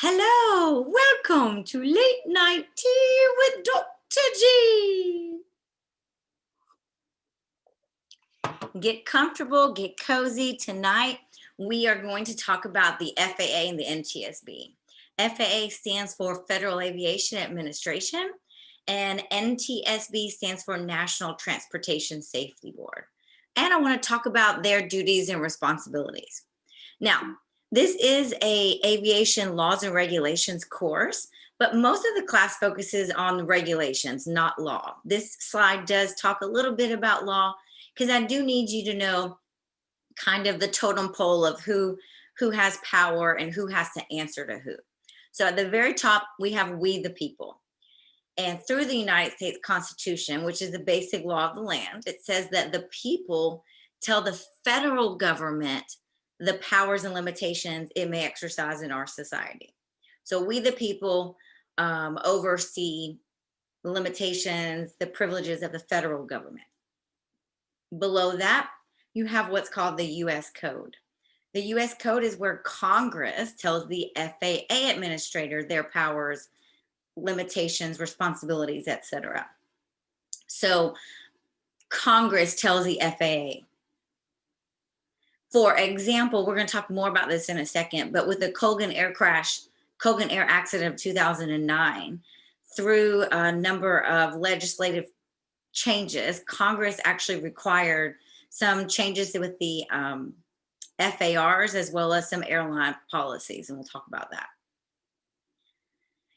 Hello, welcome to Late Night Tea with Dr. G. Get comfortable, get cozy. Tonight, we are going to talk about the FAA and the NTSB. FAA stands for Federal Aviation Administration, and NTSB stands for National Transportation Safety Board. And I want to talk about their duties and responsibilities. Now, this is a aviation laws and regulations course, but most of the class focuses on the regulations, not law. This slide does talk a little bit about law because I do need you to know kind of the totem pole of who has power and who has to answer to who. So at the very top, we have we the people. And through the United States Constitution, which is the basic law of the land, it says that the people tell the federal government the powers and limitations it may exercise in our society. So we the people oversee the limitations, the privileges of the federal government. Below that, you have what's called the U.S. Code. The U.S. Code is where Congress tells the FAA administrator their powers, limitations, responsibilities, etc. So Congress tells the FAA. For example, we're going to talk more about this in a second, but with the Colgan Air accident of 2009, through a number of legislative changes, Congress actually required some changes with the FARs as well as some airline policies, and we'll talk about that.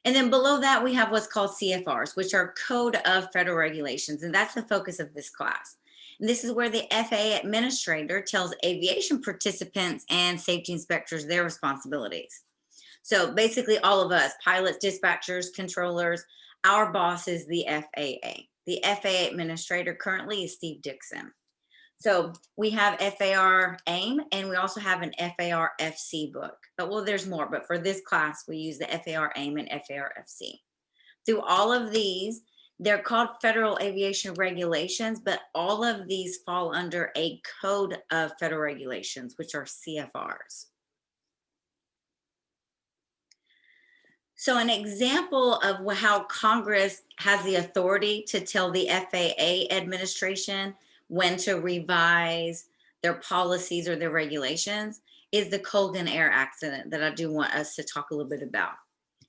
And then below that, we have what's called CFRs, which are Code of Federal Regulations, and that's the focus of this class. And this is where the FAA administrator tells aviation participants and safety inspectors their responsibilities. So basically all of us, pilots, dispatchers, controllers, our boss is the FAA. The FAA administrator currently is Steve Dixon. So we have FAR AIM, and we also have an FAR FC book. But well, there's more, but for this class, we use the FAR AIM and FAR FC. Through all of these, they're called Federal Aviation Regulations, but all of these fall under a Code of Federal Regulations, which are CFRs. So an example of how Congress has the authority to tell the FAA administration when to revise their policies or their regulations is the Colgan Air accident that I do want us to talk a little bit about.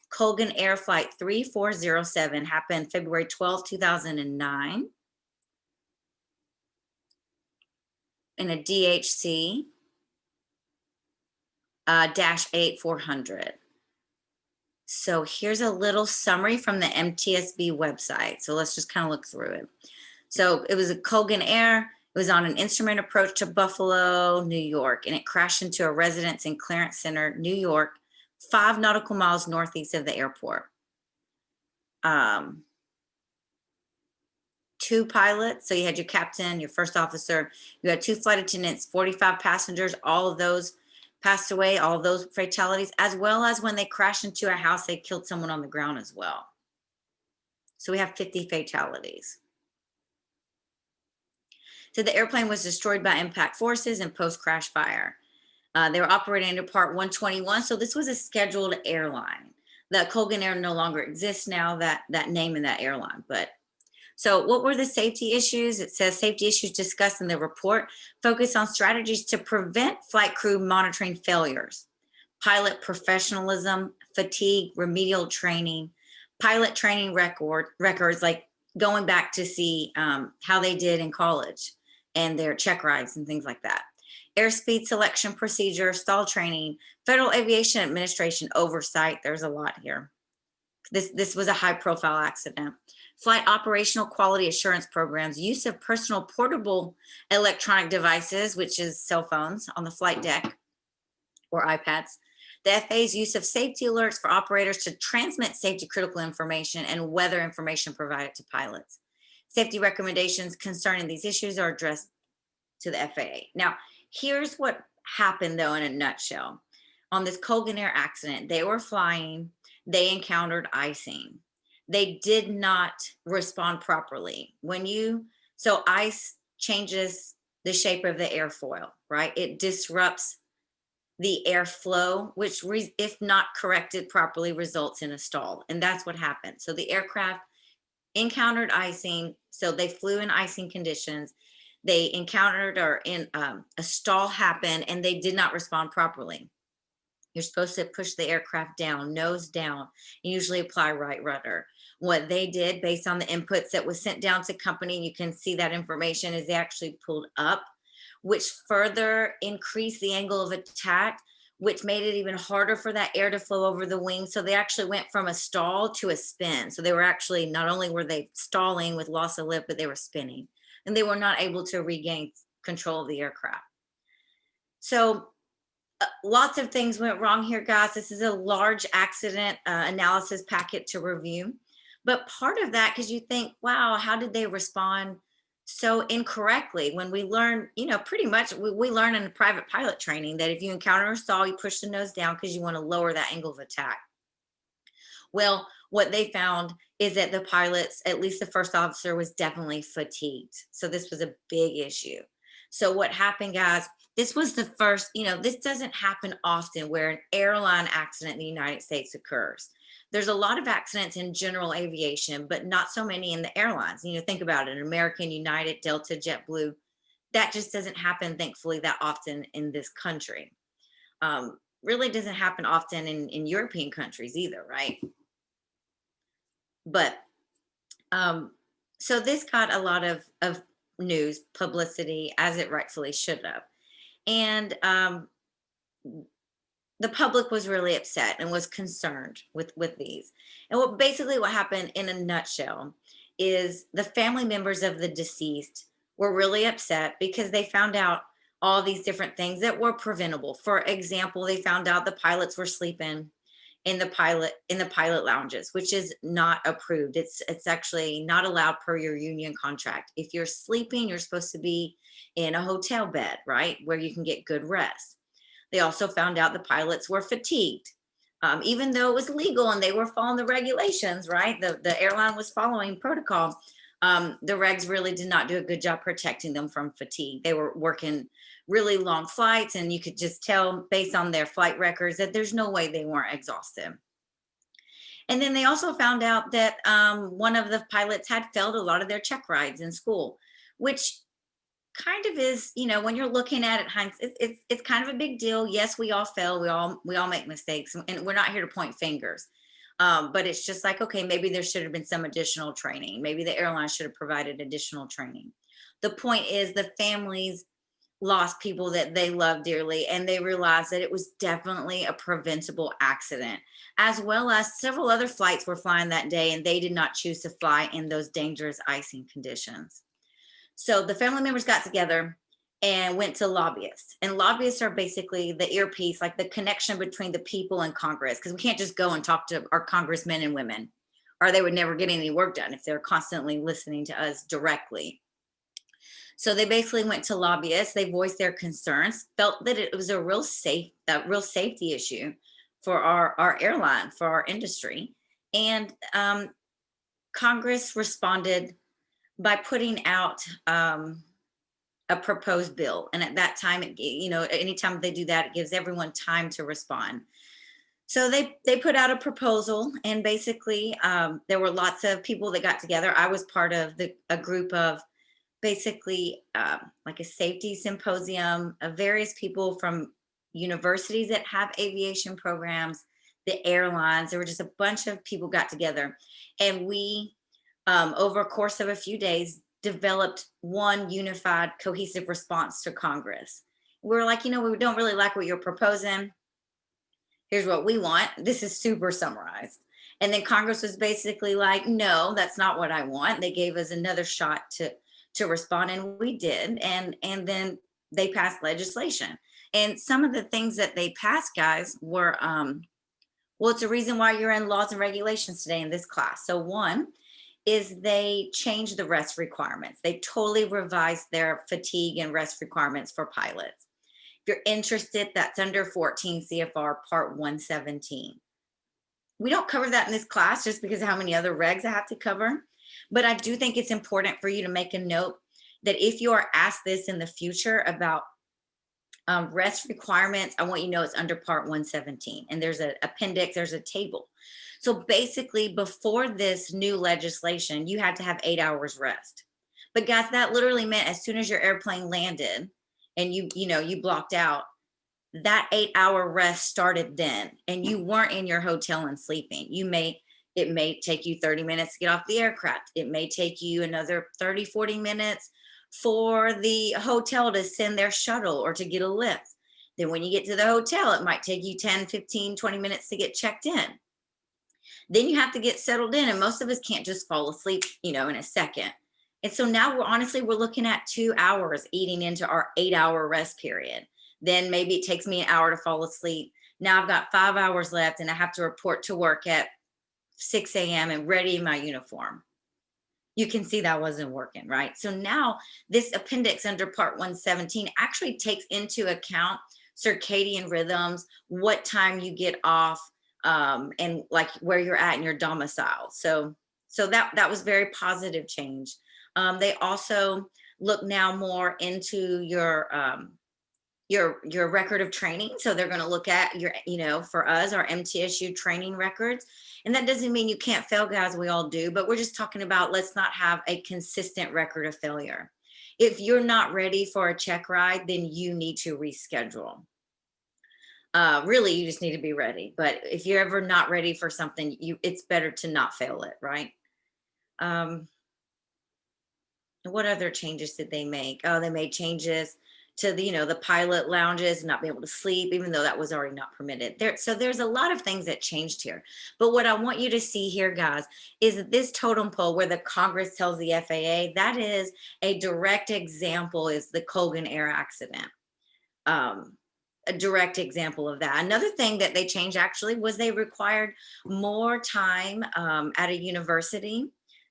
Colgan Air Flight 3407 happened February 12, 2009 in a DHC -8400. So here's a little summary from the NTSB website. So let's just kind of look through it. So it was a Colgan Air. It was on an instrument approach to Buffalo, New York, and it crashed into a residence in Clarence Center, New York, 5 nautical miles northeast of the airport. 2 pilots, so you had your captain, your first officer, you had 2 flight attendants, 45 passengers, all of those passed away, all of those fatalities, as well as when they crashed into a house, they killed someone on the ground as well. So we have 50 fatalities. So the airplane was destroyed by impact forces and post-crash fire. They were operating under Part 121, so this was a scheduled airline. The Colgan Air no longer exists now, that name in that airline. But so what were the safety issues? It says safety issues discussed in the report focus on strategies to prevent flight crew monitoring failures, pilot professionalism, fatigue, remedial training, pilot training records, like going back to see how they did in college and their check rides and things like that. Airspeed selection procedure, stall training, Federal Aviation Administration oversight. There's a lot here. This was a high profile accident. Flight operational quality assurance programs, use of personal portable electronic devices, which is cell phones on the flight deck or iPads. The FAA's use of safety alerts for operators to transmit safety critical information and weather information provided to pilots. Safety recommendations concerning these issues are addressed to the FAA. Now, here's what happened though in a nutshell. On this Colgan Air accident, they were flying, they encountered icing. They did not respond properly. So ice changes the shape of the airfoil, right? It disrupts the airflow, which if not corrected properly results in a stall. And that's what happened. So the aircraft encountered icing. So they flew in icing conditions. They encountered or in a stall happened and they did not respond properly. You're supposed to push the aircraft down, nose down, and usually apply right rudder. What they did based on the inputs that was sent down to company, and you can see that information, is they actually pulled up, which further increased the angle of attack, which made it even harder for that air to flow over the wing. So they actually went from a stall to a spin. So they were actually, not only were they stalling with loss of lift, but they were spinning and they were not able to regain control of the aircraft. So lots of things went wrong here, guys. This is a large accident analysis packet to review. But part of that, because you think, wow, how did they respond so incorrectly? When we learn, pretty much we learn in private pilot training that if you encounter a stall, you push the nose down because you want to lower that angle of attack. Well, what they found is that the pilots, at least the first officer, was definitely fatigued. So this was a big issue. So what happened, guys, this was the first, this doesn't happen often where an airline accident in the United States occurs. There's a lot of accidents in general aviation, but not so many in the airlines. Think about it, American, United, Delta, JetBlue. That just doesn't happen, thankfully, that often in this country. Really doesn't happen often in European countries either, right? But so this got a lot of news publicity, as it rightfully should have. And the public was really upset and was concerned with these. And what happened in a nutshell is the family members of the deceased were really upset because they found out all these different things that were preventable. For example, they found out the pilots were sleeping in the pilot lounges, which is not approved. It's actually not allowed per your union contract. If you're sleeping, you're supposed to be in a hotel bed, right, where you can get good rest. They also found out the pilots were fatigued, even though it was legal and they were following the regulations, right? The airline was following protocol. The regs really did not do a good job protecting them from fatigue. They were working really long flights, and you could just tell based on their flight records that there's no way they weren't exhausted. And then they also found out that one of the pilots had failed a lot of their check rides in school, which kind of is, when you're looking at it, it's kind of a big deal. Yes, we all fail. We all make mistakes, and we're not here to point fingers. But it's just like, okay, maybe there should have been some additional training. Maybe the airline should have provided additional training. The point is the families lost people that they love dearly, and they realized that it was definitely a preventable accident, as well as several other flights were flying that day, and they did not choose to fly in those dangerous icing conditions. So the family members got together and went to lobbyists. And lobbyists are basically the earpiece, like the connection between the people and Congress, because we can't just go and talk to our congressmen and women, or they would never get any work done if they're constantly listening to us directly. So they basically went to lobbyists. They voiced their concerns, felt that it was a real safety issue for our airline, for our industry. And Congress responded by putting out a proposed bill. And at that time, anytime they do that, it gives everyone time to respond. So they put out a proposal, and basically there were lots of people that got together. I was part of a group of basically like a safety symposium of various people from universities that have aviation programs, the airlines. There were just a bunch of people got together, and we over a course of a few days developed one unified cohesive response to Congress. We're like, we don't really like what you're proposing. Here's what we want. This is super summarized. And then Congress was basically like, no, that's not what I want. They gave us another shot to respond, and we did. And then they passed legislation. And some of the things that they passed, guys, were, well, it's a reason why you're in laws and regulations today in this class. So one is they changed the rest requirements. They totally revised their fatigue and rest requirements for pilots. If you're interested, that's under 14 CFR Part 117. We don't cover that in this class just because of how many other regs I have to cover. But I do think it's important for you to make a note that if you are asked this in the future about Rest requirements, I want you to know it's under Part 117, and there's an appendix, there's a table. So basically, before this new legislation, you had to have 8 hours rest. But guys, that literally meant as soon as your airplane landed and you blocked out, that 8 hour rest started then, and you weren't in your hotel and sleeping. It may take you 30 minutes to get off the aircraft. It may take you another 30, 40 minutes for the hotel to send their shuttle or to get a lift. Then when you get to the hotel, it might take you 10, 15, 20 minutes to get checked in. Then you have to get settled in, and most of us can't just fall asleep, in a second. And so now we're looking at 2 hours eating into our 8 hour rest period. Then maybe it takes me an hour to fall asleep. Now I've got 5 hours left, and I have to report to work at 6 a.m. and ready in my uniform. You can see that wasn't working, right? So now this appendix under Part 117 actually takes into account circadian rhythms, what time you get off, and like where you're at in your domicile. So that was very positive change. They also look now more into your record of training. So they're going to look at for us, our MTSU training records. And that doesn't mean you can't fail, guys. We all do, but we're just talking about, let's not have a consistent record of failure. If you're not ready for a check ride, then you need to reschedule. Really, you just need to be ready. But if you're ever not ready for something, it's better to not fail it, right? What other changes did they make? Oh, they made changes to the pilot lounges, not be able to sleep, even though that was already not permitted. So there's a lot of things that changed here. But what I want you to see here, guys, is that this totem pole where the Congress tells the FAA, that is a direct example, is the Colgan Air accident. A direct example of that. Another thing that they changed actually was they required more time at a university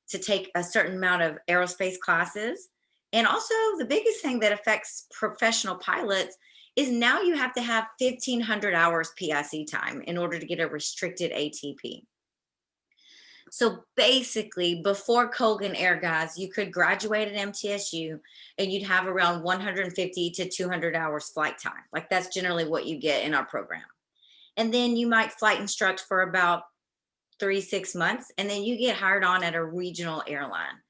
to take a certain amount of aerospace classes. And also the biggest thing that affects professional pilots is now you have to have 1,500 hours PIC time in order to get a restricted ATP. So basically, before Colgan Air, guys, you could graduate at MTSU and you'd have around 150 to 200 hours flight time. Like that's generally what you get in our program. And then you might flight instruct for about 3-6 months, and then you get hired on at a regional airline.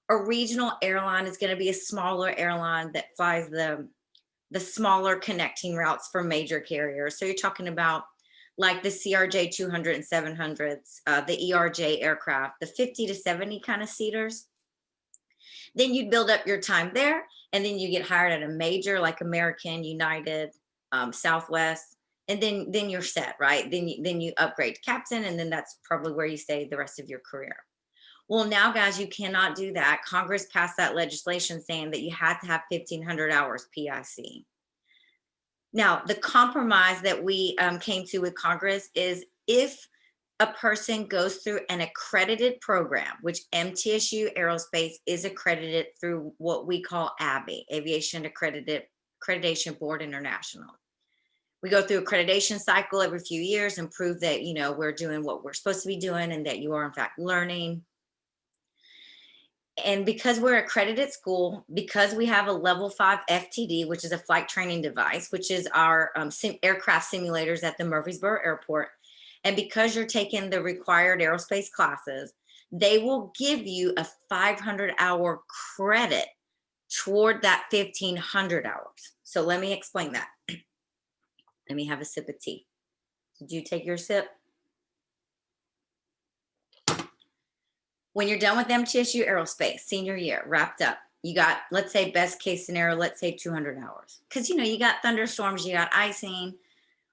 A regional airline is going to be a smaller airline that flies the smaller connecting routes for major carriers. So you're talking about like the CRJ 200 and 700s, the ERJ aircraft, the 50 to 70 kind of seaters. Then you'd build up your time there, and then you get hired at a major like American, United, Southwest, and then you're set, right? Then you upgrade to captain, and then that's probably where you stay the rest of your career. Well, now, guys, you cannot do that. Congress passed that legislation saying that you had to have 1,500 hours PIC. Now, the compromise that we came to with Congress is if a person goes through an accredited program, which MTSU Aerospace is accredited through what we call ABI, Aviation Accreditation Board International. We go through accreditation cycle every few years and prove that, we're doing what we're supposed to be doing and that you are in fact learning. And because we're accredited school, because we have a level 5 FTD, which is a flight training device, which is our aircraft simulators at the Murfreesboro Airport, and because you're taking the required aerospace classes, they will give you a 500-hour credit toward that 1,500 hours. So let me explain that. Let me have a sip of tea. Did you take your sip? When you're done with MTSU Aerospace, senior year, wrapped up, you got, let's say best case scenario, let's say 200 hours. Because, you got thunderstorms, you got icing,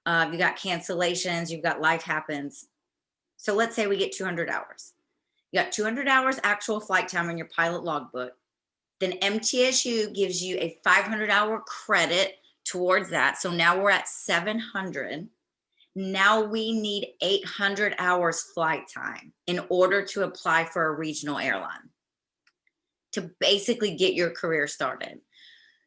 you got cancellations, you've got life happens. So let's say we get 200 hours. You got 200 hours actual flight time in your pilot logbook. Then MTSU gives you a 500-hour credit towards that. So now we're at 700. Now we need 800 hours flight time in order to apply for a regional airline to basically get your career started.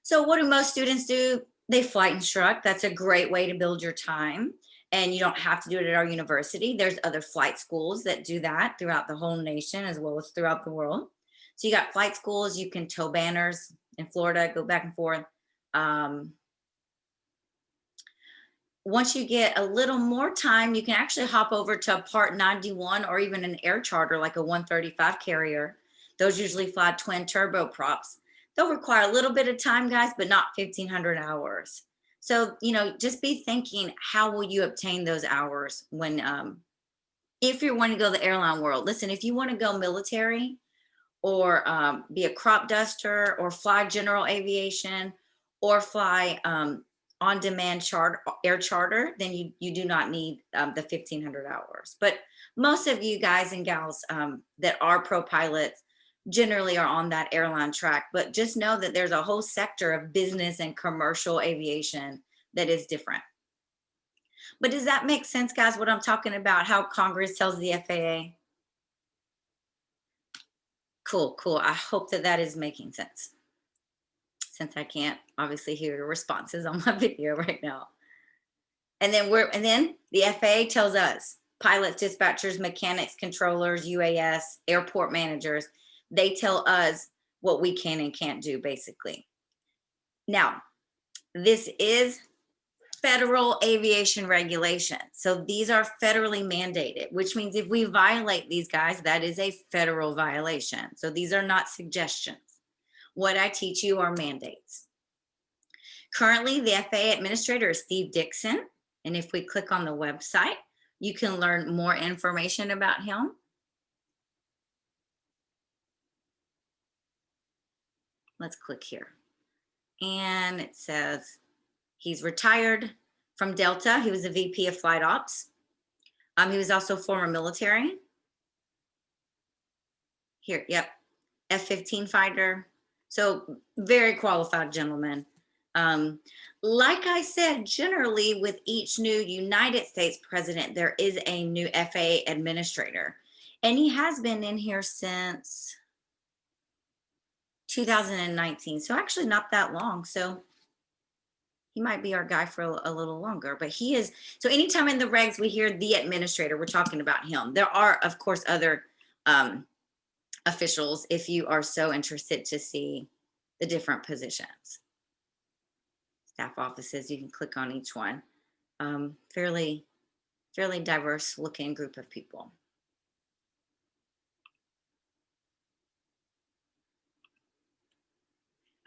So what do most students do? They flight instruct. That's a great way to build your time. And you don't have to do it at our university. There's other flight schools that do that throughout the whole nation as well as throughout the world. So you got flight schools, you can tow banners in Florida, go back and forth. once you get a little more time, you can actually hop over to a Part 91 or even an air charter like a 135 carrier. Those usually fly twin turboprops. They'll require a little bit of time, guys, but not 1,500 hours. So, just be thinking, how will you obtain those hours when, if you're wanting to go the airline world? Listen, if you want to go military or be a crop duster or fly general aviation or fly on-demand air charter, then you do not need the 1,500 hours. But most of you guys and gals that are pro pilots generally are on that airline track. But just know that there's a whole sector of business and commercial aviation that is different. But does that make sense, guys, what I'm talking about, how Congress tells the FAA? Cool. I hope that is making sense, since I can't obviously hear your responses on my video right now. And then the FAA tells us, pilots, dispatchers, mechanics, controllers, UAS, airport managers, they tell us what we can and can't do, basically. Now, this is federal aviation regulation. So these are federally mandated, which means if we violate these, guys, that is a federal violation. So these are not suggestions. What I teach you are mandates. Currently, the FAA administrator is Steve Dixon. And if we click on the website, you can learn more information about him. Let's click here. And it says he's retired from Delta. He was a VP of flight ops. He was also former military. Here, yep, F-15 fighter. So very qualified gentleman. Like I said, generally with each new United States president, there is a new FAA administrator. And he has been in here since 2019. So actually not that long. So he might be our guy for a little longer, but he is. So anytime in the regs we hear the administrator, we're talking about him. There are, of course, other officials if you are so interested to see the different positions. Staff offices, you can click on each one. Fairly diverse looking group of people.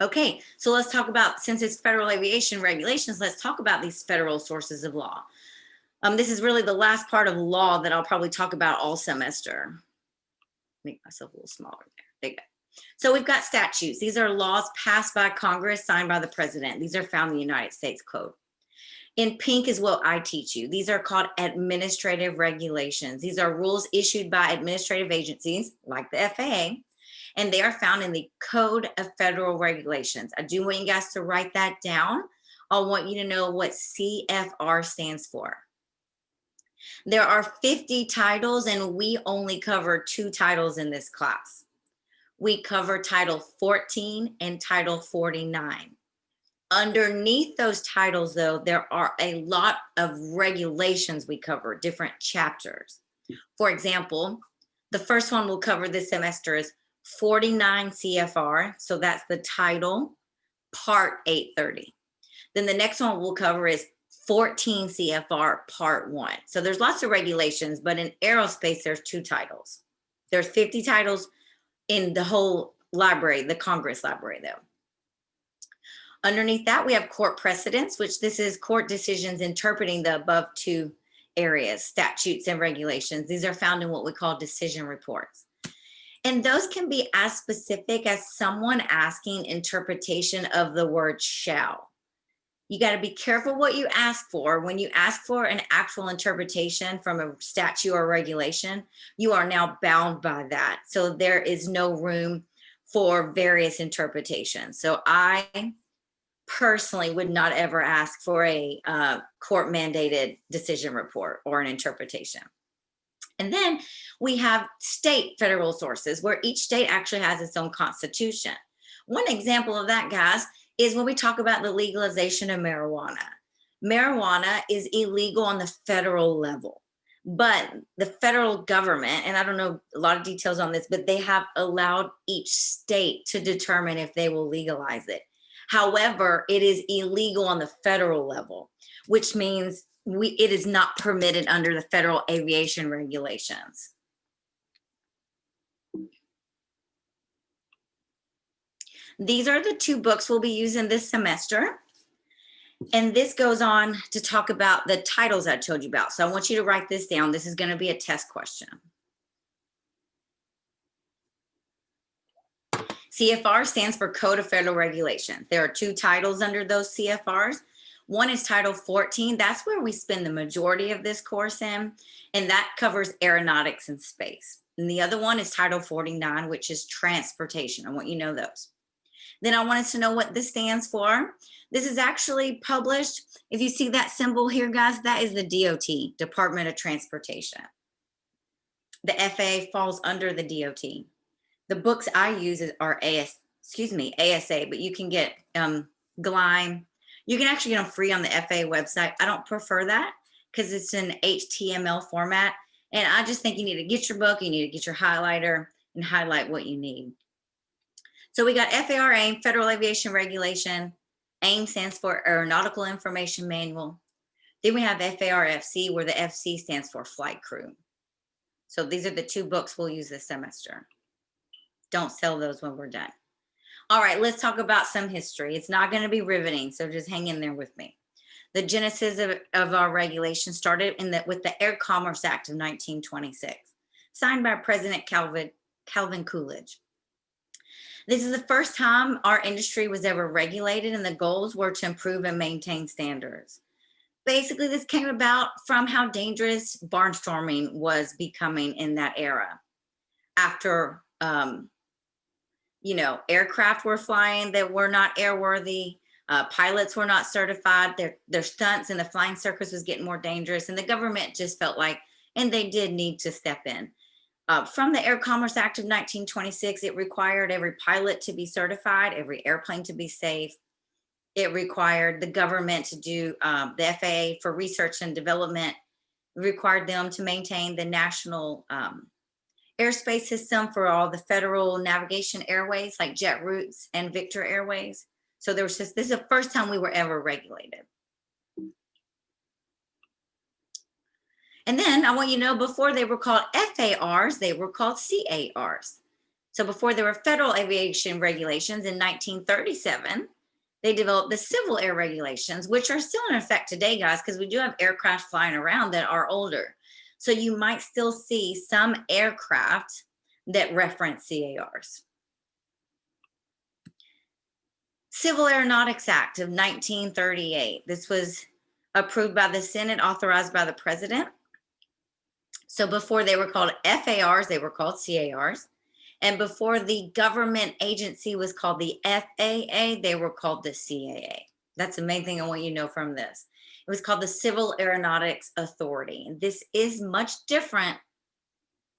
Okay, so let's talk about, since it's federal aviation regulations, let's talk about these federal sources of law. This is really the last part of law that I'll probably talk about all semester. Make myself a little smaller there. There you go. So we've got statutes. These are laws passed by Congress, signed by the president. These are found in the United States Code. In pink is what I teach you. These are called administrative regulations. These are rules issued by administrative agencies like the FAA, and they are found in the Code of Federal Regulations. I do want you guys to write that down. I want you to know what CFR stands for. There are 50 titles, and we only cover 2 titles in this class. We cover Title 14 and Title 49. Underneath those titles, though, there are a lot of regulations we cover, different chapters. For example, the first one we'll cover this semester is 49 CFR. So that's the title, Part 830. Then the next one we'll cover is 14 CFR, Part 1. So there's lots of regulations, but in aerospace, there's 2 titles. There's 50 titles in the whole library, the Congress library, though. Underneath that, we have court precedents, which this is court decisions interpreting the above 2 areas, statutes and regulations. These are found in what we call decision reports. And those can be as specific as someone asking interpretation of the word shall. You got to be careful what you ask for. When you ask for an actual interpretation from a statute or regulation, you are now bound by that. So there is no room for various interpretations. So I personally would not ever ask for a court mandated decision report or an interpretation. And then we have state federal sources where each state actually has its own constitution. One example of that, guys, is when we talk about the legalization of marijuana. Marijuana is illegal on the federal level, but the federal government, and I don't know a lot of details on this, but they have allowed each state to determine if they will legalize it. However, it is illegal on the federal level, which means it is not permitted under the federal aviation regulations. These are the two books we'll be using this semester. And this goes on to talk about the titles I told you about. So I want you to write this down. This is going to be a test question. CFR stands for Code of Federal Regulations. There are two titles under those CFRs. One is Title 14. That's where we spend the majority of this course in, and that covers aeronautics and space. And the other one is Title 49, which is transportation. I want you to know those. Then I want us to know what this stands for. This is actually published. If you see that symbol here, guys, that is the DOT, Department of Transportation. The FAA falls under the DOT. The books I use are ASA, but you can get GLIME. You can actually get them free on the FAA website. I don't prefer that because it's an HTML format. And I just think you need to get your book, you need to get your highlighter and highlight what you need. So we got FAR AIM, Federal Aviation Regulation. AIM stands for Aeronautical Information Manual. Then we have FAR-FC, where the FC stands for Flight Crew. So these are the two books we'll use this semester. Don't sell those when we're done. All right, let's talk about some history. It's not going to be riveting, so just hang in there with me. The genesis of our regulation started with the Air Commerce Act of 1926, signed by President Calvin Coolidge. This is the first time our industry was ever regulated, and the goals were to improve and maintain standards. Basically, this came about from how dangerous barnstorming was becoming in that era. After, aircraft were flying that were not airworthy, pilots were not certified, their stunts and the flying circus was getting more dangerous, and the government just felt like, and they did need to step in. From the Air Commerce Act of 1926, it required every pilot to be certified, every airplane to be safe. It required the government to do the FAA for research and development. It required them to maintain the national airspace system for all the federal navigation airways like Jet Routes and Victor Airways. So this is the first time we were ever regulated. And then I want you to know, before they were called FARs, they were called CARs. So before there were federal aviation regulations in 1937, they developed the civil air regulations, which are still in effect today, guys, because we do have aircraft flying around that are older. So you might still see some aircraft that reference CARs. Civil Aeronautics Act of 1938. This was approved by the Senate, authorized by the President. So before they were called FARs, they were called CARs. And before the government agency was called the FAA, they were called the CAA. That's the main thing I want you to know from this. It was called the Civil Aeronautics Authority. And this is much different,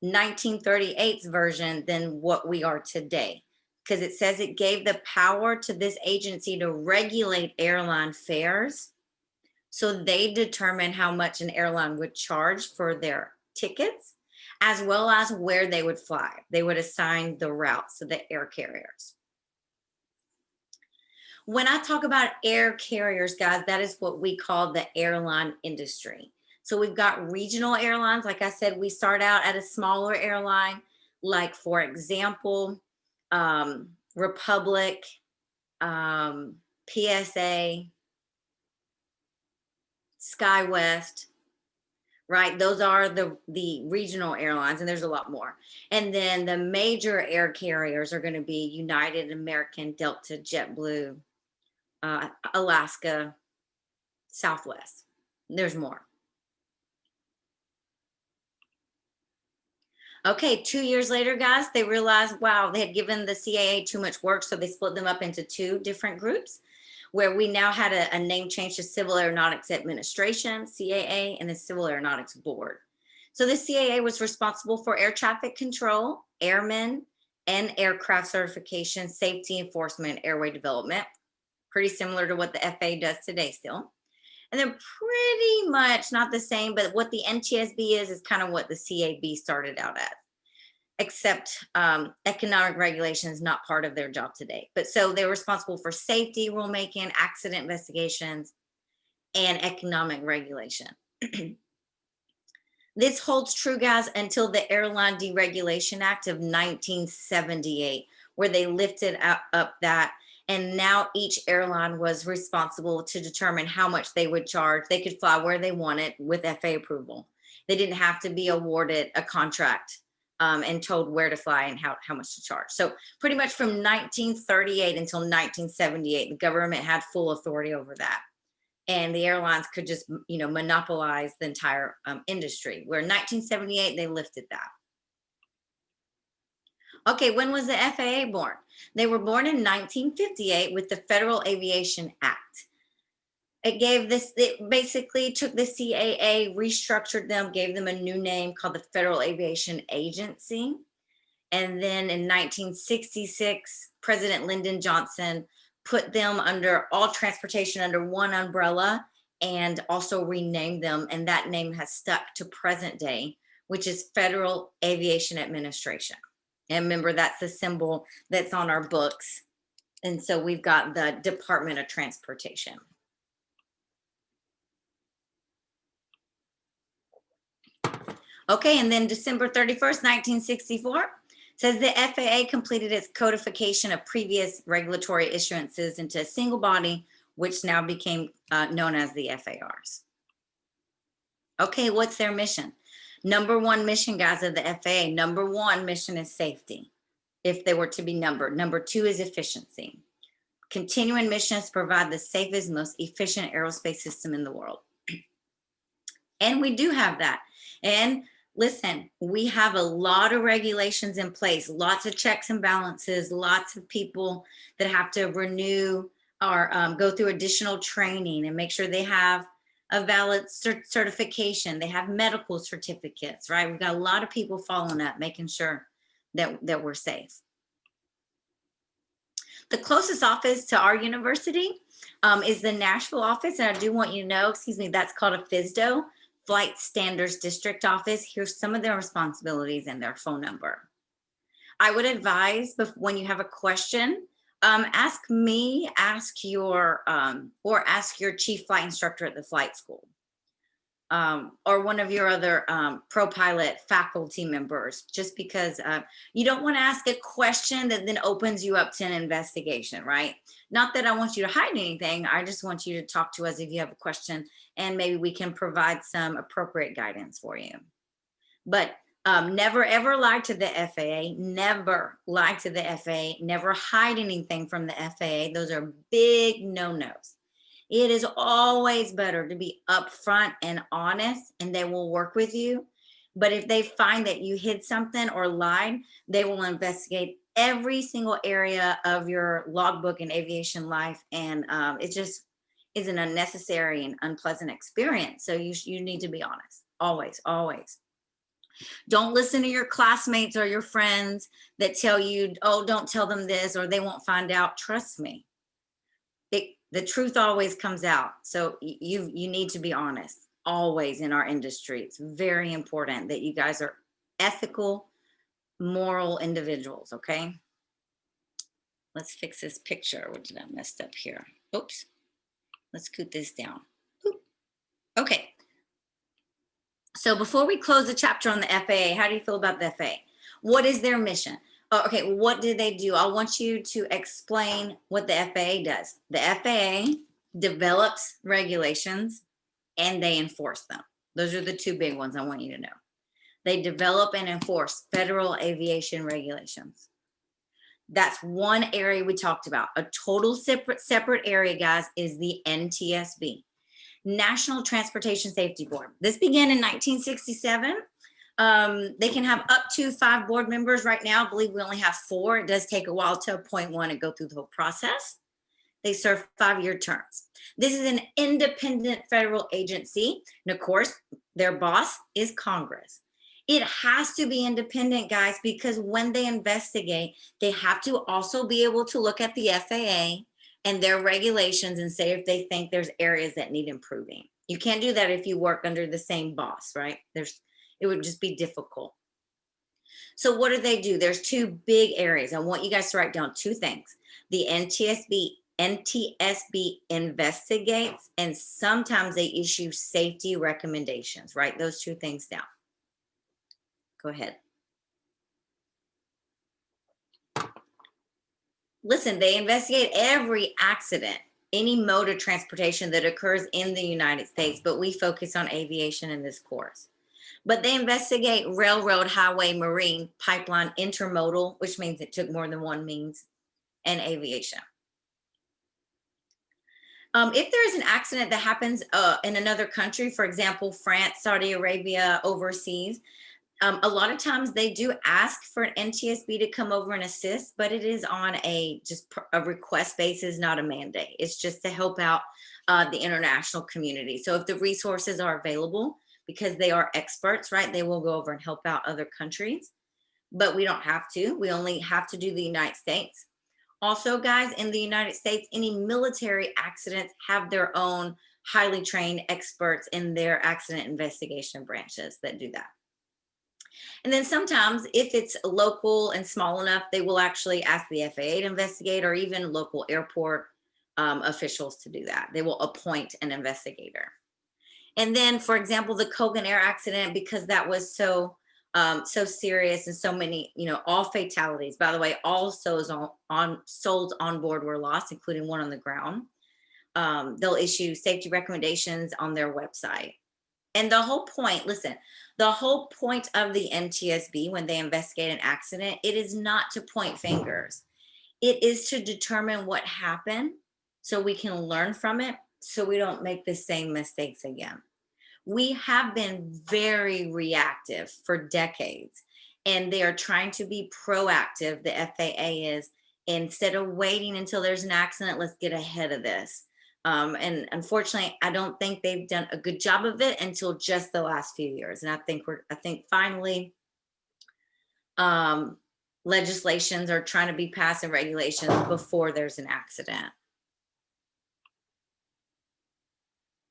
1938's version, than what we are today, because it says it gave the power to this agency to regulate airline fares. So they determine how much an airline would charge for their tickets, as well as where they would fly. They would assign the routes to the air carriers. When I talk about air carriers, guys, that is what we call the airline industry. So we've got regional airlines. Like I said, we start out at a smaller airline, like, for example, Republic, PSA, SkyWest, right? Those are the regional airlines, and there's a lot more. And then the major air carriers are going to be United, American, Delta, JetBlue, Alaska, Southwest. There's more. Okay, 2 years later, guys, they realized, wow, they had given the CAA too much work, so they split them up into two different groups, where we now had a name change to Civil Aeronautics Administration, CAA, and the Civil Aeronautics Board. So the CAA was responsible for air traffic control, airmen, and aircraft certification, safety enforcement, airway development. Pretty similar to what the FAA does today still. And they're pretty much not the same, but what the NTSB is kind of what the CAB started out at, except economic regulation is not part of their job today. But so they're responsible for safety rulemaking, accident investigations, and economic regulation. This holds true, guys, until the Airline Deregulation Act of 1978, where they lifted up that. And now each airline was responsible to determine how much they would charge. They could fly where they wanted with FAA approval. They didn't have to be awarded a contract and told where to fly and how much to charge. So pretty much from 1938 until 1978, the government had full authority over that. And the airlines could just, monopolize the entire industry. Where in 1978, they lifted that. Okay, when was the FAA born? They were born in 1958 with the Federal Aviation Act. It basically took the CAA, restructured them, gave them a new name called the Federal Aviation Agency. And then in 1966, President Lyndon Johnson put them under all transportation under one umbrella and also renamed them. And that name has stuck to present day, which is Federal Aviation Administration. And remember, that's the symbol that's on our books. And so we've got the Department of Transportation. Okay, and then December 31st, 1964, says the FAA completed its codification of previous regulatory issuances into a single body, which now became known as the FARs. Okay, what's their mission? Number one mission, guys, of the FAA, number one mission is safety, if they were to be numbered. Number two is efficiency. Continuing missions provide the safest, most efficient aerospace system in the world. And we do have that. And listen, we have a lot of regulations in place, lots of checks and balances, lots of people that have to renew or go through additional training and make sure they have a valid certification. They have medical certificates, right? We've got a lot of people following up, making sure that we're safe. The closest office to our university is the Nashville office. And I do want you to know, that's called a FSDO, Flight Standards District Office. Here's some of their responsibilities and their phone number. I would advise when you have a question, ask me, ask your chief flight instructor at the flight school, or one of your other pro-pilot faculty members, just because you don't want to ask a question that then opens you up to an investigation, right? Not that I want you to hide anything. I just want you to talk to us if you have a question, and maybe we can provide some appropriate guidance for you. But never, ever lie to the FAA. Never lie to the FAA. Never hide anything from the FAA. Those are big no-nos. It is always better to be upfront and honest, and they will work with you. But if they find that you hid something or lied, they will investigate every single area of your logbook and aviation life. And it just is an unnecessary and unpleasant experience. So you need to be honest. Always, always. Don't listen to your classmates or your friends that tell you, oh, don't tell them this or they won't find out. Trust me. The truth always comes out. So you need to be honest always in our industry. It's very important that you guys are ethical, moral individuals, okay? Let's fix this picture. What did I mess up here? Oops. Let's scoot this down. Oop. Okay. So before we close the chapter on the FAA, how do you feel about the FAA? What is their mission? Oh, okay, what do they do? I want you to explain what the FAA does. The FAA develops regulations and they enforce them. Those are the two big ones I want you to know. They develop and enforce federal aviation regulations. That's one area we talked about. A total separate area, guys, is the NTSB, National Transportation Safety Board. This began in 1967. They can have up to 5 board members. Right now, I believe we only have 4. It does take a while to appoint one and go through the whole process. They serve 5-year terms. This is an independent federal agency. And of course, their boss is Congress. It has to be independent, guys, because when they investigate, they have to also be able to look at the FAA and their regulations and say if they think there's areas that need improving. You can't do that if you work under the same boss, right? It would just be difficult. So what do? There's 2 big areas. I want you guys to write down 2 things. The NTSB NTSB investigates, and sometimes they issue safety recommendations. Write those two things down. Go ahead. Listen, they investigate every accident, any mode of transportation that occurs in the United States, but we focus on aviation in this course. But they investigate railroad, highway, marine, pipeline, intermodal, which means it took more than one means, and aviation. If there is an accident that happens in another country, for example, France, Saudi Arabia, overseas, a lot of times they do ask for an NTSB to come over and assist, but it is on a request basis, not a mandate. It's just to help out the international community. So if the resources are available, because they are experts, right, they will go over and help out other countries, but we don't have to. We only have to do the United States. Also, guys, in the United States, any military accidents have their own highly trained experts in their accident investigation branches that do that. And then sometimes if it's local and small enough, they will actually ask the FAA to investigate, or even local airport officials to do that. They will appoint an investigator. And then, for example, the Colgan Air accident, because that was so serious and so many, all fatalities. By the way, all souls on board were lost, including one on the ground. They'll issue safety recommendations on their website. And the whole point, listen, the whole point of the NTSB when they investigate an accident, it is not to point fingers. It is to determine what happened so we can learn from it, so we don't make the same mistakes again. We have been very reactive for decades, and they are trying to be proactive. The FAA is, instead of waiting until there's an accident, let's get ahead of this. And unfortunately, I don't think they've done a good job of it until just the last few years. And I think finally, legislations are trying to be passed and regulations before there's an accident.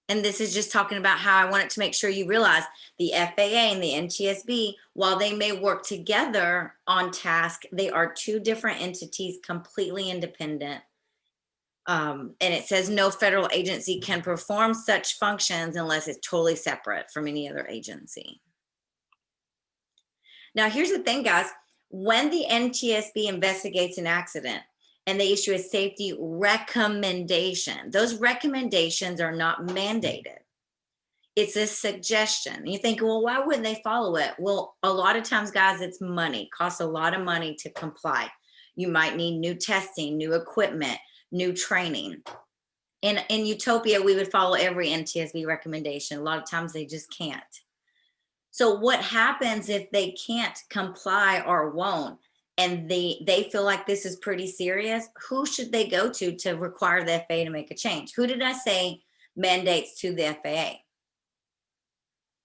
And this is just talking about how I wanted to make sure you realize the FAA and the NTSB, while they may work together on task, they are two different entities, completely independent. And it says no federal agency can perform such functions unless it's totally separate from any other agency. Now, here's the thing, guys. When the NTSB investigates an accident and they issue a safety recommendation, those recommendations are not mandated. It's a suggestion. And you think, well, why wouldn't they follow it? Well, a lot of times, guys, it's money. It costs a lot of money to comply. You might need new testing, new equipment, new training. In utopia, we would follow every NTSB recommendation. A lot of times they just can't. So what happens if they can't comply or won't, and they feel like this is pretty serious? Who should they go to require the FAA to make a change? Who did I say mandates to the FAA?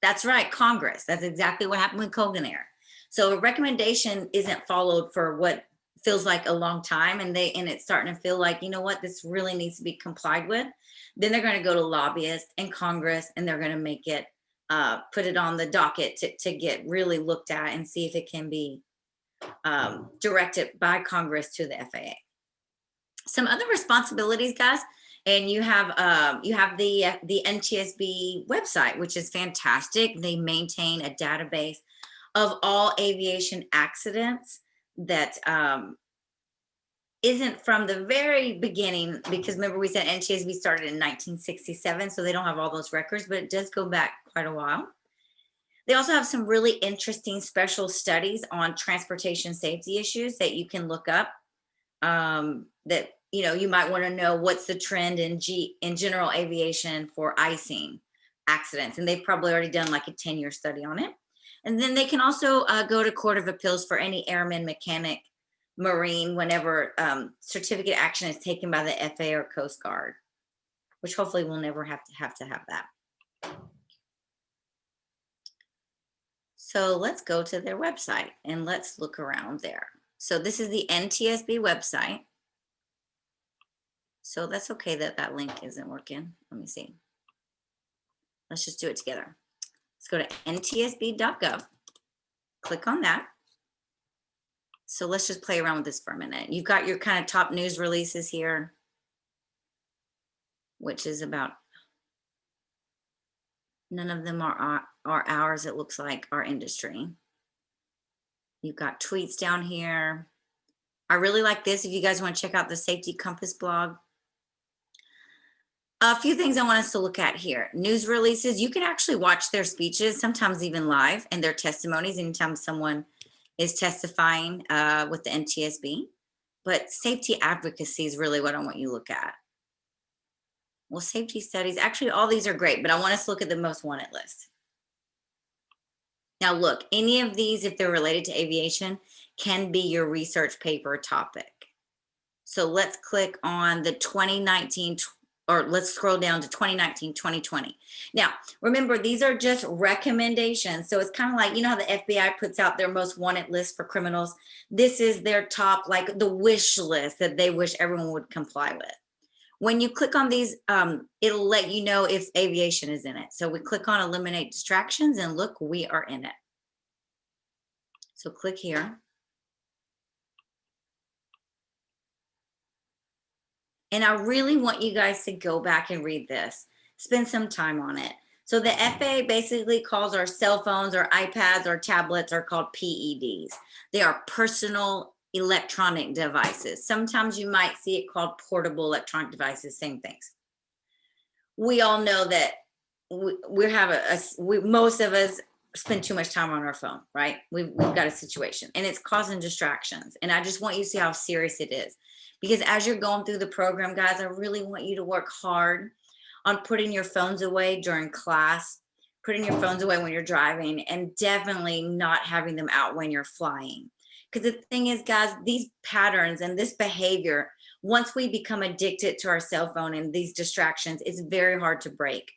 That's right, Congress. That's exactly what happened with Colgan Air. So a recommendation isn't followed for what feels like a long time, and it's starting to feel like, you know what, this really needs to be complied with. Then they're going to go to lobbyists and Congress, and they're going to make it put it on the docket to get really looked at and see if it can be directed by Congress to the FAA. Some other responsibilities, guys, and you have the NTSB website, which is fantastic. They maintain a database of all aviation accidents that isn't from the very beginning, because remember we said NTSB started in 1967, so they don't have all those records, but it does go back quite a while. They also have some really interesting special studies on transportation safety issues that you can look up, that you might want to know what's the trend in general aviation for icing accidents, and they've probably already done like a 10-year study on it. And then they can also go to Court of Appeals for any airman, mechanic, Marine, whenever certificate action is taken by the FAA or Coast Guard, which hopefully we'll never have to have that. So let's go to their website and let's look around there. So this is the NTSB website. So that's okay that link isn't working. Let me see. Let's just do it together. Let's go to ntsb.gov. Click on that. So let's just play around with this for a minute. You've got your kind of top news releases here. which is about, none of them are ours. It looks like our industry. You've got tweets down here. I really like this. If you guys want to check out the Safety Compass blog. A few things I want us to look at here. News releases. You can actually watch their speeches, sometimes even live, and their testimonies anytime someone is testifying with the NTSB. But safety advocacy is really what I want you to look at. Well, safety studies, actually all these are great, but I want us to look at the most wanted list. Now look, any of these, if they're related to aviation, can be your research paper topic. So let's click on the 2019, or let's scroll down to 2019, 2020. Now, remember, these are just recommendations. So it's kind of like, you know how the FBI puts out their most wanted list for criminals? This is their top, like the wish list that they wish everyone would comply with. When you click on these, it'll let you know if aviation is in it. So we click on eliminate distractions and look, we are in it. So click here. And I really want you guys to go back and read this, spend some time on it. So the FAA basically calls our cell phones or iPads or tablets are called PEDs. They are personal electronic devices. Sometimes you might see it called portable electronic devices, same things. We all know that most of us spend too much time on our phone, right? We've got a situation and it's causing distractions. And I just want you to see how serious it is. Because as you're going through the program, guys, I really want you to work hard on putting your phones away during class, putting your phones away when you're driving, and definitely not having them out when you're flying. Because the thing is, guys, these patterns and this behavior, once we become addicted to our cell phone and these distractions, it's very hard to break.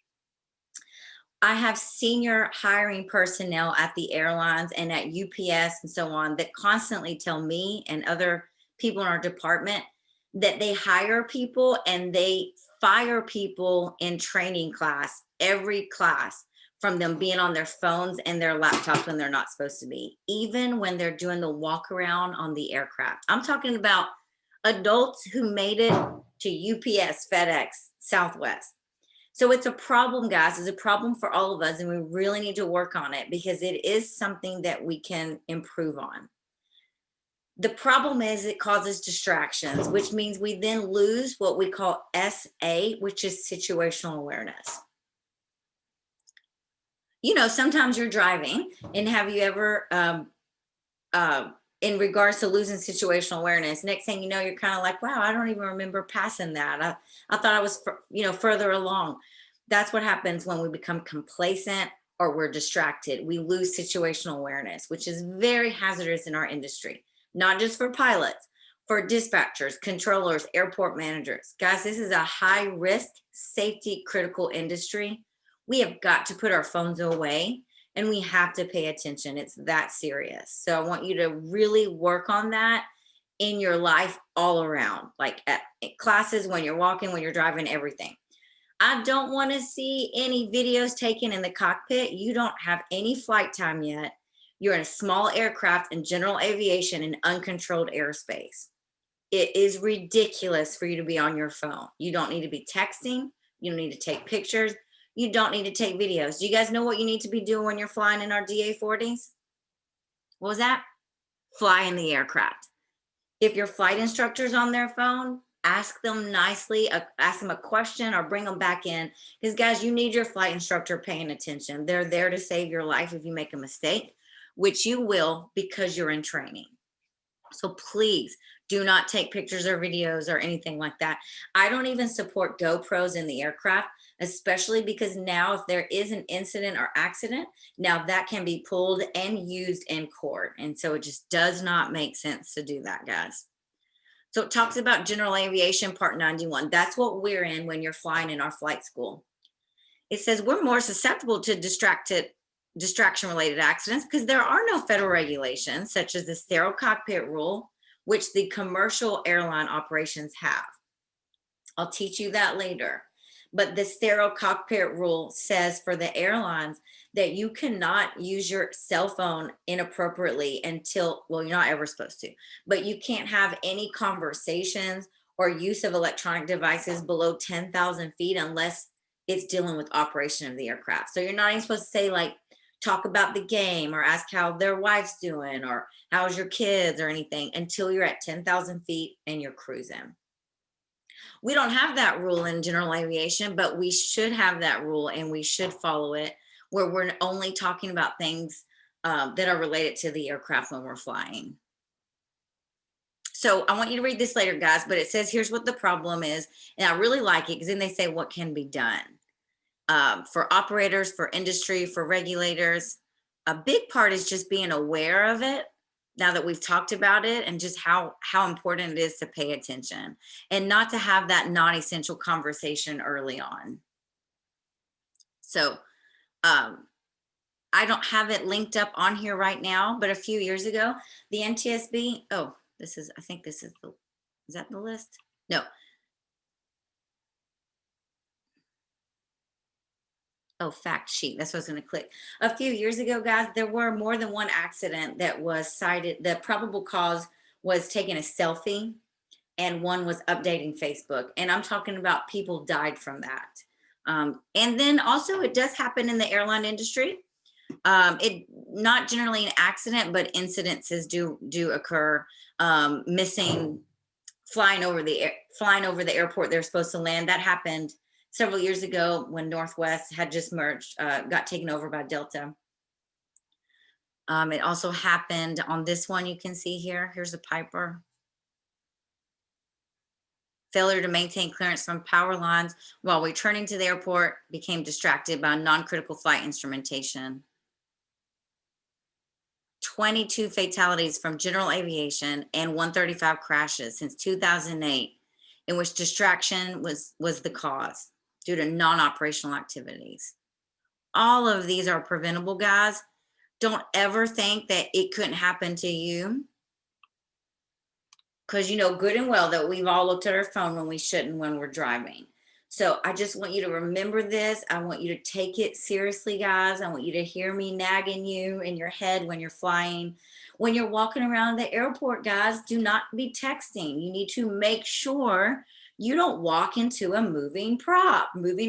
I have senior hiring personnel at the airlines and at UPS and so on that constantly tell me and other people in our department that they hire people and they fire people in training class, every class, from them being on their phones and their laptops when they're not supposed to be, even when they're doing the walk around on the aircraft. I'm talking about adults who made it to UPS, FedEx, Southwest. So it's a problem, guys. It's a problem for all of us, and we really need to work on it because it is something that we can improve on. The problem is it causes distractions, which means we then lose what we call SA, which is situational awareness. You know, sometimes you're driving, and have you ever, in regards to losing situational awareness, next thing you know, you're kind of like, wow, I don't even remember passing that. I thought I was, further along. That's what happens when we become complacent or we're distracted. We lose situational awareness, which is very hazardous in our industry. Not just for pilots, for dispatchers, controllers, airport managers. Guys, this is a high risk, safety critical industry. We have got to put our phones away and we have to pay attention. It's that serious. So I want you to really work on that in your life all around, like at classes, when you're walking, when you're driving, everything. I don't want to see any videos taken in the cockpit. You don't have any flight time yet. You're in a small aircraft in general aviation in uncontrolled airspace. It is ridiculous for you to be on your phone. You don't need to be texting. You don't need to take pictures. You don't need to take videos. Do you guys know what you need to be doing when you're flying in our DA-40s? What was that? Fly in the aircraft. If your flight instructor's on their phone, ask them nicely, ask them a question or bring them back in. Because guys, you need your flight instructor paying attention. They're there to save your life if you make a mistake, which you will because you're in training. So please do not take pictures or videos or anything like that. I don't even support GoPros in the aircraft, especially because now if there is an incident or accident, now that can be pulled and used in court. And so it just does not make sense to do that, guys. So it talks about general aviation part 91. That's what we're in when you're flying in our flight school. It says we're more susceptible to distraction-related accidents because there are no federal regulations such as the sterile cockpit rule, which the commercial airline operations have. I'll teach you that later. But the sterile cockpit rule says for the airlines that you cannot use your cell phone inappropriately until, well, you're not ever supposed to, but you can't have any conversations or use of electronic devices below 10,000 feet unless it's dealing with operation of the aircraft. So you're not even supposed to say like, talk about the game or ask how their wife's doing or how's your kids or anything until you're at 10,000 feet and you're cruising. We don't have that rule in general aviation, but we should have that rule and we should follow it, where we're only talking about things that are related to the aircraft when we're flying. So I want you to read this later, guys, but it says here's what the problem is. And I really like it because then they say what can be done. For operators, for industry, for regulators, a big part is just being aware of it now that we've talked about it, and just how important it is to pay attention and not to have that non-essential conversation early on. So I don't have it linked up on here right now, but a few years ago, the NTSB, I think this is is that the list? No. Oh, fact sheet. That's what I was going to click. A few years ago, guys, there were more than one accident that was cited. The probable cause was taking a selfie, and one was updating Facebook. And I'm talking about people died from that. And then also, it does happen in the airline industry. It not generally an accident, but incidences do occur. Missing, flying over the airport they're supposed to land. That happened several years ago when Northwest had just merged, got taken over by Delta. It also happened on this one you can see here. Here's a Piper. Failure to maintain clearance from power lines while returning to the airport, became distracted by non-critical flight instrumentation. 22 fatalities from general aviation and 135 crashes since 2008, in which distraction was the cause due to non-operational activities. All of these are preventable, guys. Don't ever think that it couldn't happen to you, because you know good and well that we've all looked at our phone when we shouldn't when we're driving. So I just want you to remember this. I want you to take it seriously, guys. I want you to hear me nagging you in your head when you're flying. When you're walking around the airport, guys, do not be texting. You need to make sure you don't walk into a moving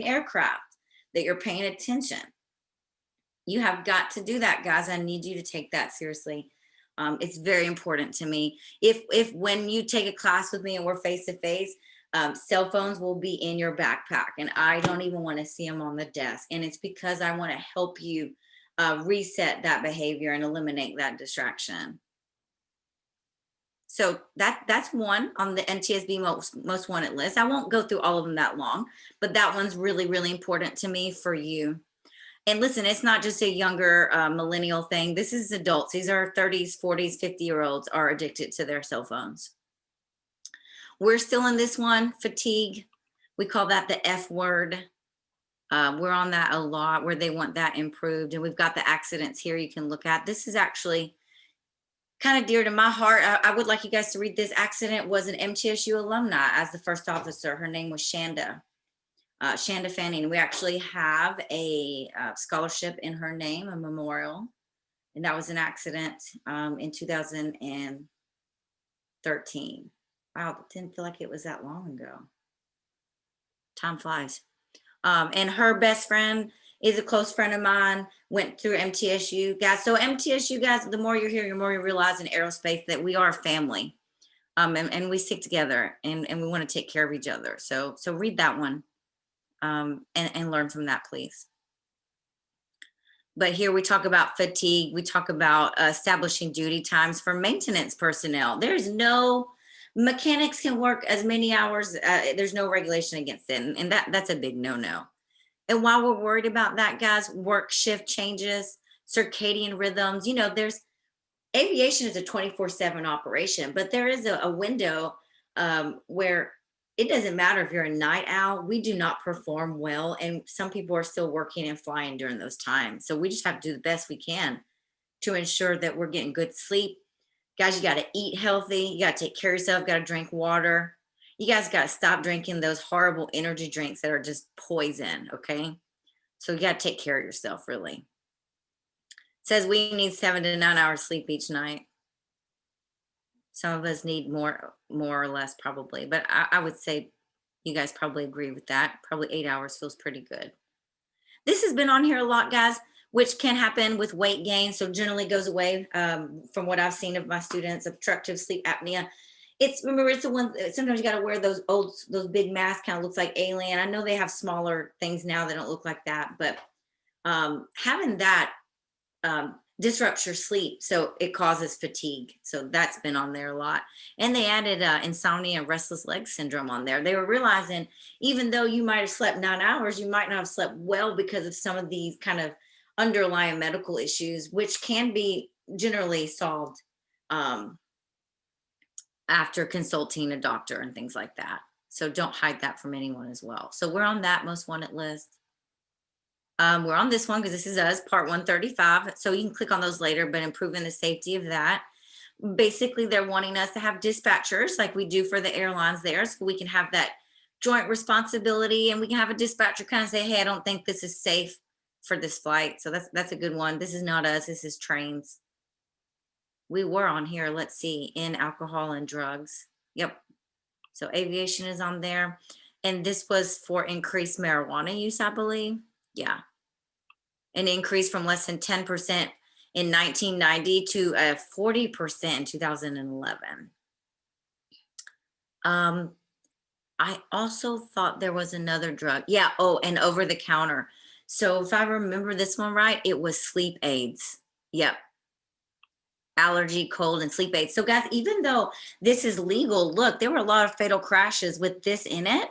aircraft, that you're paying attention. You have got to do that, guys. I need you to take that seriously. It's very important to me. If when you take a class with me and we're face to face, cell phones will be in your backpack, and I don't even want to see them on the desk. And it's because I want to help you reset that behavior and eliminate that distraction. So that's one on the NTSB most wanted list. I won't go through all of them that long, but that one's really, really important to me for you. And listen, it's not just a younger millennial thing. This is adults. These are 30s, 40s, 50-year-olds are addicted to their cell phones. We're still in this one, fatigue. We call that the F word. We're on that a lot, where they want that improved. And we've got the accidents here you can look at. This is actually kind of dear to my heart. I would like you guys to read this. Accident was an MTSU alumni as the first officer. Her name was Shanda Fanning. We actually have a scholarship in her name, a memorial. And that was an accident in 2013. Wow, it didn't feel like it was that long ago. Time flies. And her best friend is a close friend of mine, went through MTSU, guys. So MTSU, guys, the more you're here, the more you realize in aerospace that we are a family. And we stick together, and we want to take care of each other. So read that one and learn from that, please. But here we talk about fatigue. We talk about establishing duty times for maintenance personnel. There's no, mechanics can work as many hours. There's no regulation against it. And that's a big no-no. And while we're worried about that, guys, work shift changes, circadian rhythms, you know, aviation is a 24/7 operation, but there is a window where it doesn't matter if you're a night owl, we do not perform well. And some people are still working and flying during those times. So we just have to do the best we can to ensure that we're getting good sleep. Guys, you got to eat healthy. You got to take care of yourself. Got to drink water. You guys got to stop drinking those horrible energy drinks that are just poison. Okay. So you got to take care of yourself, really. It says we need 7 to 9 hours sleep each night. Some of us need more or less probably, but I would say you guys probably agree with that. Probably 8 hours feels pretty good. This has been on here a lot, guys, which can happen with weight gain. So generally goes away from what I've seen of my students, obstructive sleep apnea. Remember, it's the one, sometimes you got to wear those big masks, kind of looks like alien. I know they have smaller things now that don't look like that, but having that disrupts your sleep, so it causes fatigue. So that's been on there a lot. And they added insomnia and restless leg syndrome on there. They were realizing even though you might have slept 9 hours, you might not have slept well because of some of these kind of underlying medical issues, which can be generally solved after consulting a doctor and things like that. So don't hide that from anyone as well. So we're on that most wanted list. We're on this one because this is us, part 135. So you can click on those later, but improving the safety of that. Basically, they're wanting us to have dispatchers like we do for the airlines there. So we can have that joint responsibility, and we can have a dispatcher kind of say, hey, I don't think this is safe for this flight. So that's a good one. This is not us, this is trains. We were on here, let's see, in alcohol and drugs. Yep. So aviation is on there. And this was for increased marijuana use, I believe. Yeah. An increase from less than 10% in 1990 to 40% in 2011. I also thought there was another drug. Yeah. Oh, and over the counter. So if I remember this one right, it was sleep aids. Yep. Allergy, cold, and sleep aids. So guys, even though this is legal, look, there were a lot of fatal crashes with this in it,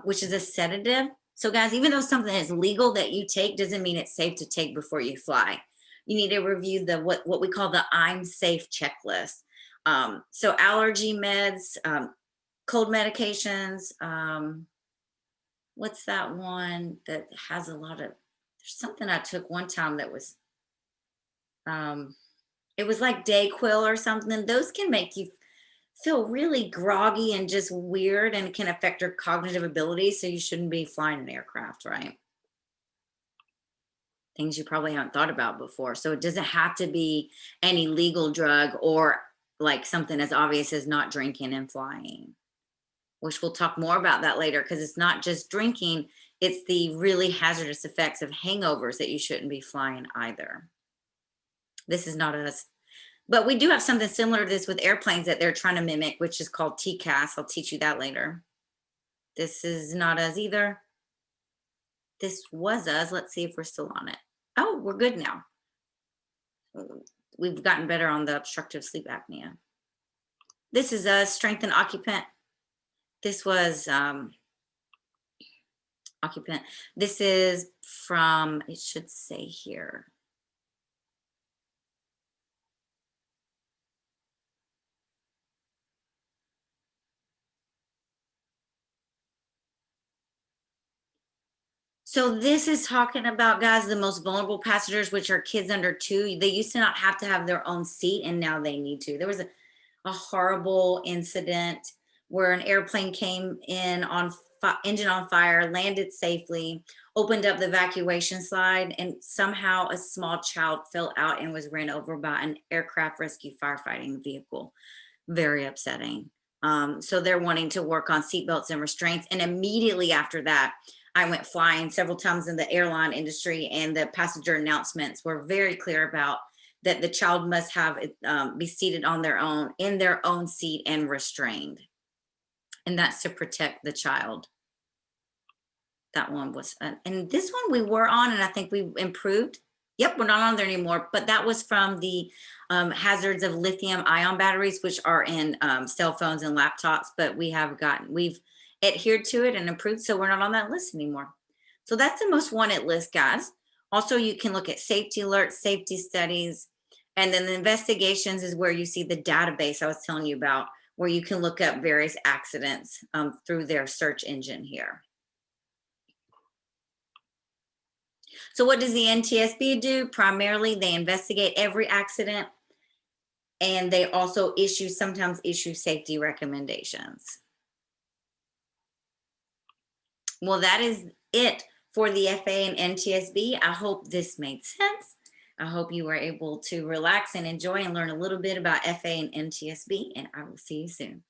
which is a sedative. So guys, even though something is legal that you take doesn't mean it's safe to take before you fly. You need to review the what we call the I'm safe checklist. So allergy meds, cold medications, what's that one that has a lot of, there's something I took one time that was it was like Dayquil or something. Those can make you feel really groggy and just weird, and it can affect your cognitive abilities. So you shouldn't be flying an aircraft, right? Things you probably haven't thought about before. So it doesn't have to be any legal drug or like something as obvious as not drinking and flying, which we'll talk more about that later, because it's not just drinking, it's the really hazardous effects of hangovers that you shouldn't be flying either. This is not us. But we do have something similar to this with airplanes that they're trying to mimic, which is called TCAS. I'll teach you that later. This is not us either. This was us. Let's see if we're still on it. Oh, we're good now. We've gotten better on the obstructive sleep apnea. This is us, strengthen occupant. This was occupant. This is from, it should say here. So this is talking about, guys, the most vulnerable passengers, which are kids under 2. They used to not have to have their own seat, and now they need to. There was a horrible incident where an airplane came in on engine on fire, landed safely, opened up the evacuation slide, and somehow a small child fell out and was ran over by an aircraft rescue firefighting vehicle. Very upsetting. So they're wanting to work on seatbelts and restraints. And immediately after that, I went flying several times in the airline industry, and the passenger announcements were very clear about that the child must have be seated on their own, in their own seat, and restrained. And that's to protect the child. That one was, and this one we were on, and I think we improved. Yep, we're not on there anymore, but that was from the hazards of lithium ion batteries, which are in cell phones and laptops, but we've adhered to it and improved, so we're not on that list anymore. So that's the most wanted list, guys. Also, you can look at safety alerts, safety studies, and then the investigations is where you see the database I was telling you about, where you can look up various accidents through their search engine here. So what does the NTSB do? Primarily, they investigate every accident, and they also sometimes issue safety recommendations. Well, that is it for the FAA and NTSB. I hope this made sense. I hope you were able to relax and enjoy and learn a little bit about FAA and NTSB, and I will see you soon.